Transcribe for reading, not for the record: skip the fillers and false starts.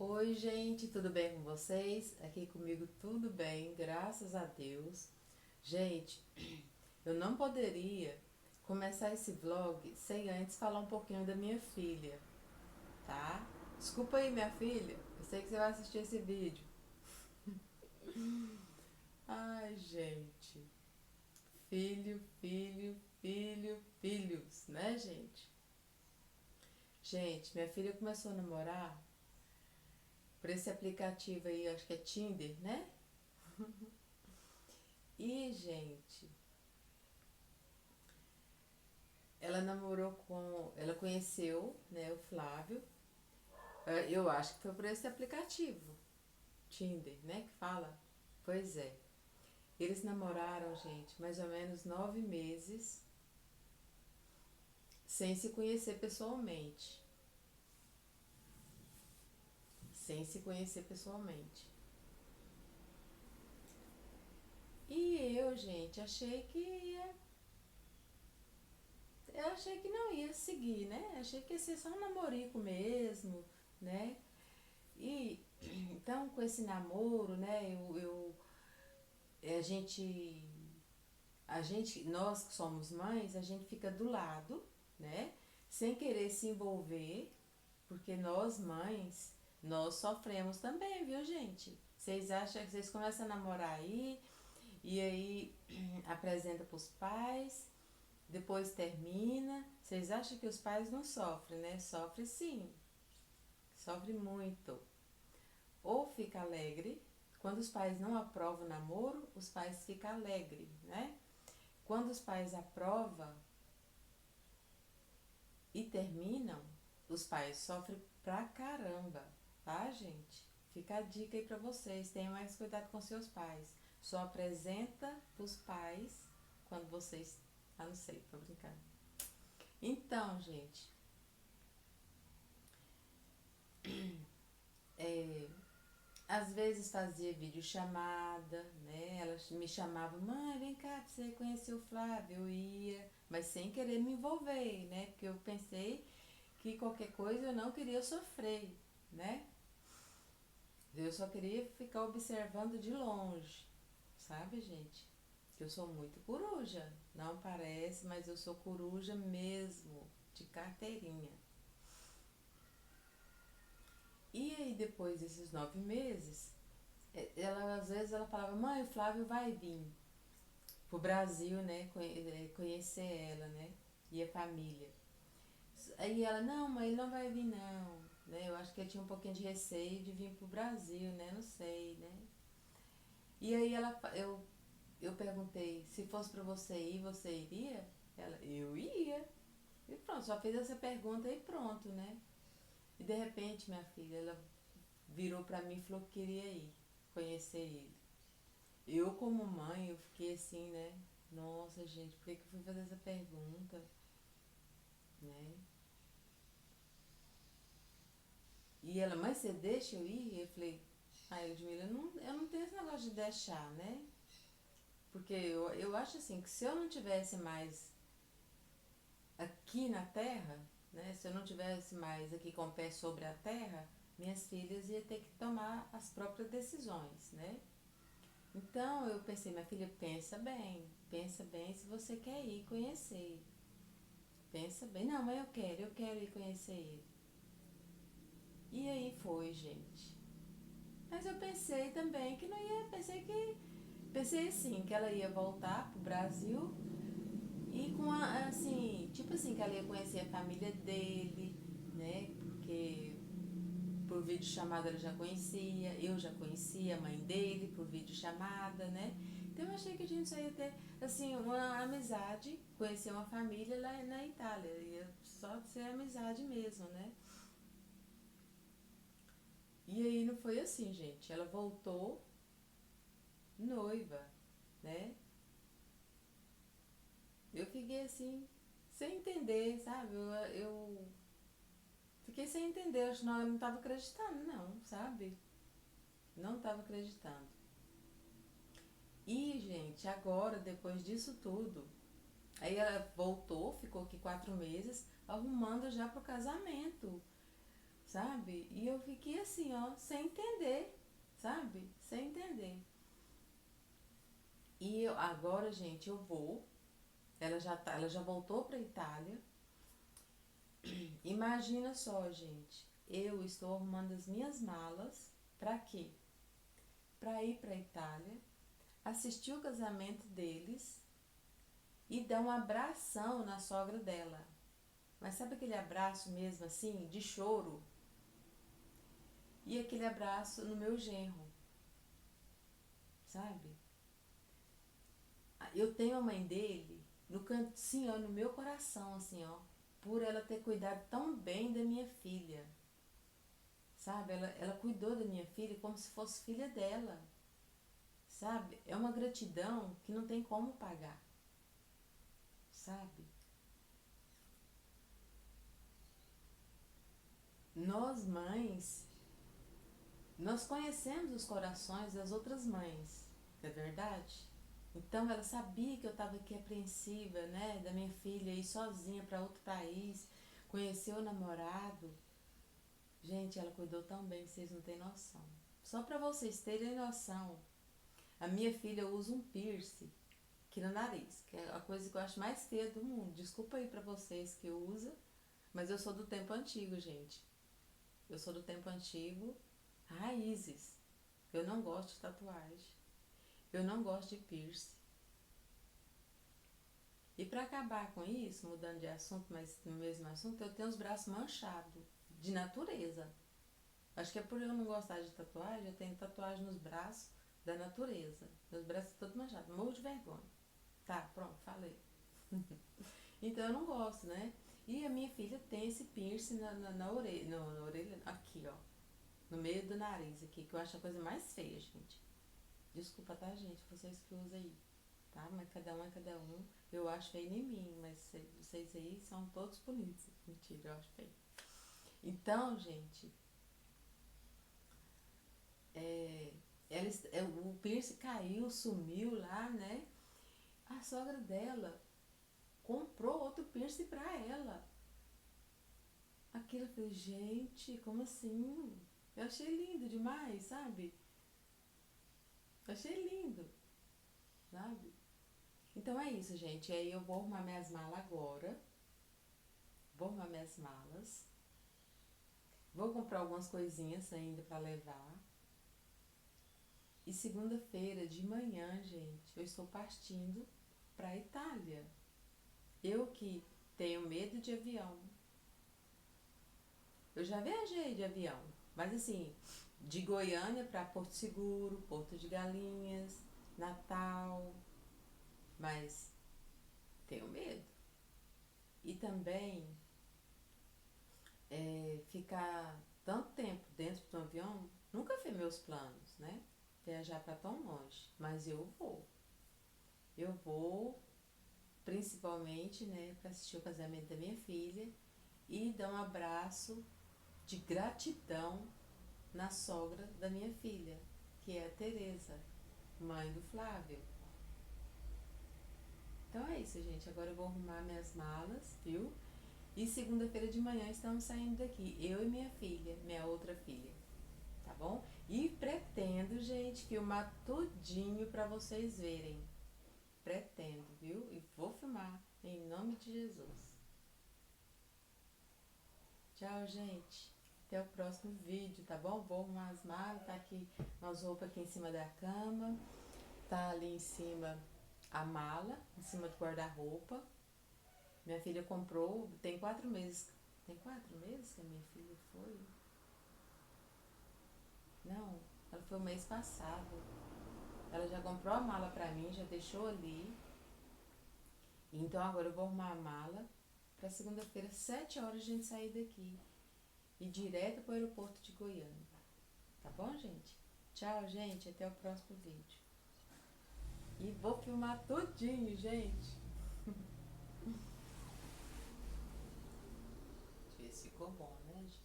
Oi, gente, tudo bem com vocês? Aqui comigo tudo bem, graças a Deus. Gente, eu não poderia começar esse vlog sem antes falar um pouquinho da minha filha, tá? Desculpa aí, minha filha, eu sei que você vai assistir esse vídeo. Ai, gente, filhos, né, gente? Gente, minha filha começou a namorar por esse aplicativo aí, acho que é Tinder, né? E, gente, ela conheceu, né, o Flávio. Eu acho que foi por esse aplicativo, Tinder, né, que fala. Pois é. Eles namoraram, gente, mais ou menos 9 meses, sem se conhecer pessoalmente. Sem se conhecer pessoalmente. E eu, gente, eu achei que não ia seguir, né? Achei que ia ser só um namorico mesmo, né? E então com esse namoro, né? A gente, nós que somos mães, a gente fica do lado, né? Sem querer se envolver, porque nós mães, nós sofremos também, viu, gente? Vocês acham que vocês começam a namorar aí e aí apresenta pros pais, depois termina. Vocês acham que os pais não sofrem, né? Sofre sim, sofre muito. Ou fica alegre, quando os pais não aprovam o namoro, os pais ficam alegres, né? Quando os pais aprovam e terminam, os pais sofrem pra caramba, tá, gente? Fica a dica aí pra vocês, tenham mais cuidado com seus pais. Só apresenta pros pais quando vocês... Ah, não sei, tô brincando. Então, gente, é, às vezes fazia videochamada, né? Ela me chamava, mãe, vem cá pra você conhecer o Flávio. Eu ia, mas sem querer me envolver, né? Porque eu pensei que qualquer coisa eu não queria sofrer, né? Eu só queria ficar observando de longe, sabe, gente? Eu sou muito coruja. Não parece, mas eu sou coruja mesmo, de carteirinha. E aí, depois desses 9 meses, ela às vezes ela falava, mãe, o Flávio vai vir pro Brasil, né? Conhecer ela, né? E a família. Aí ela, não, mãe, ele não vai vir não. Né? Eu acho que ele tinha um pouquinho de receio de vir pro Brasil, né? Não sei, né? E aí eu perguntei, se fosse pra você ir, você iria? Ela, eu ia. E pronto, só fez essa pergunta e pronto, né? E de repente, minha filha, ela virou pra mim e falou que queria ir, conhecer ele. Eu como mãe, eu fiquei assim, né? Nossa, gente, por que eu fui fazer essa pergunta? Né? E ela, mas você deixa eu ir? Eu falei, Ludmilla, eu não tenho esse negócio de deixar, né? Porque eu acho assim, que se eu não tivesse mais aqui na terra, né? Se eu não tivesse mais aqui com o pé sobre a terra, minhas filhas iam ter que tomar as próprias decisões, né? Então eu pensei, minha filha, pensa bem se você quer ir conhecer. Pensa bem, não, mas eu quero ir conhecer ele. E aí foi, gente. Mas eu pensei também que não ia, pensei assim, que ela ia voltar pro Brasil e com a, assim, tipo assim, que ela ia conhecer a família dele, né? Porque por vídeo chamada ela já conhecia, eu já conhecia a mãe dele por vídeo chamada, né? Então eu achei que a gente só ia ter, assim, uma amizade, conhecer uma família lá na Itália, ia só ser amizade mesmo, né? E aí não foi assim, gente. Ela voltou noiva, né? Eu fiquei assim, sem entender, sabe? Eu fiquei sem entender, acho que não, eu não tava acreditando, não, sabe? Não tava acreditando. E, gente, agora, depois disso tudo, aí ela voltou, ficou aqui 4 meses, arrumando já pro casamento. sabe? E eu fiquei assim, ó, sem entender, sabe? Sem entender. E eu, agora, gente, eu vou. Ela já voltou pra Itália. Imagina só, gente. Eu estou arrumando as minhas malas. Pra quê? Pra ir pra Itália, assistir o casamento deles e dar um abração na sogra dela. Mas sabe aquele abraço mesmo assim, de choro? E aquele abraço no meu genro, sabe? Eu tenho a mãe dele no canto, sim, ó, no meu coração, assim, ó, por ela ter cuidado tão bem da minha filha, sabe? Ela cuidou da minha filha como se fosse filha dela, sabe? É uma gratidão que não tem como pagar, sabe? Nós mães, nós conhecemos os corações das outras mães, não é verdade? Então ela sabia que eu estava aqui apreensiva, né, da minha filha ir sozinha para outro país, conhecer o namorado. Gente, ela cuidou tão bem que vocês não têm noção. Só para vocês terem noção, a minha filha usa um piercing aqui no nariz, que é a coisa que eu acho mais feia do mundo. Desculpa aí para vocês que usa, mas eu sou do tempo antigo, gente. Eu sou do tempo antigo, raízes. Eu não gosto de tatuagem. Eu não gosto de piercing. E para acabar com isso, mudando de assunto, mas no mesmo assunto, eu tenho os braços manchados, de natureza. Acho que é por eu não gostar de tatuagem, eu tenho tatuagem nos braços da natureza. Meus braços todos manchados, morro de vergonha. Tá, pronto, falei. Então eu não gosto, né? E a minha filha tem esse piercing na orelha, na orelha, aqui, ó. No meio do nariz aqui, que eu acho a coisa mais feia, gente. Desculpa, tá, gente? Vocês que usam aí, tá? Mas cada um é cada um. Eu acho feio em mim, mas vocês aí são todos bonitos. Mentira, eu acho feio. Então, gente, é, o piercing caiu, sumiu lá, né? A sogra dela comprou outro piercing pra ela. Aquilo eu falei, gente, como assim? Eu achei lindo demais, sabe? Eu achei lindo, sabe? Então é isso, gente. Aí eu vou arrumar minhas malas agora. Vou arrumar minhas malas. Vou comprar algumas coisinhas ainda pra levar. E segunda-feira de manhã, gente, eu estou partindo pra Itália. Eu que tenho medo de avião. Eu já viajei de avião, mas assim, de Goiânia para Porto Seguro, Porto de Galinhas, Natal, mas tenho medo. E também ficar tanto tempo dentro de um avião, nunca foi meus planos, né? Viajar para tão longe, mas eu vou. Eu vou principalmente, né, para assistir o casamento da minha filha e dar um abraço de gratidão na sogra da minha filha, que é a Tereza, mãe do Flávio. Então é isso, gente. Agora eu vou arrumar minhas malas, viu? E segunda-feira de manhã estamos saindo daqui, eu e minha filha, minha outra filha, tá bom? E pretendo, gente, filmar tudinho pra vocês verem. Pretendo, viu? E vou filmar, em nome de Jesus. Tchau, gente. Até o próximo vídeo, tá bom? Vou arrumar as malas, tá aqui umas roupas aqui em cima da cama. Tá ali em cima a mala, em cima do guarda-roupa. Minha filha comprou, tem 4 meses. Tem 4 meses que a minha filha foi? Não, ela foi o mês passado. Ela já comprou a mala pra mim, já deixou ali. Então agora eu vou arrumar a mala pra segunda-feira, 7 horas, a gente sair daqui. E direto pro aeroporto de Goiânia. Tá bom, gente? Tchau, gente. Até o próximo vídeo. E vou filmar tudinho, gente. Deixa eu ver se ficou bom, né, gente?